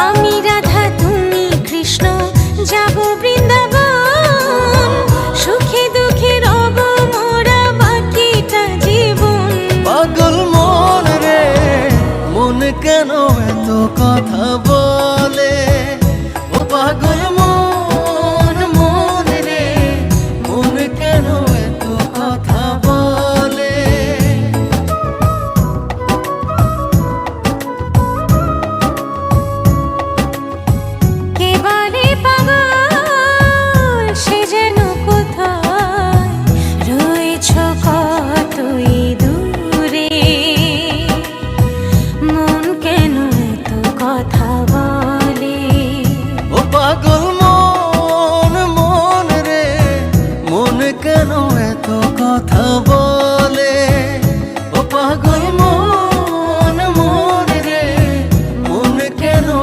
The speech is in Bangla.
আমি রাধা তুমি কৃষ্ণ যাব বৃন্দাবন, সুখে দুঃখে রব মোরা বাকিটা জীবন। পাগল মন রে মন কেন এত কথা বলে, ও পাগল মন মন রে মন কেন এত কথা বলে। কে বলে পাগল সে যেন কোথায় রয়েছ কতই দূরে, মন কেন এত কথা বলে। ও পাগল মন মন রে মন কেন এত কথা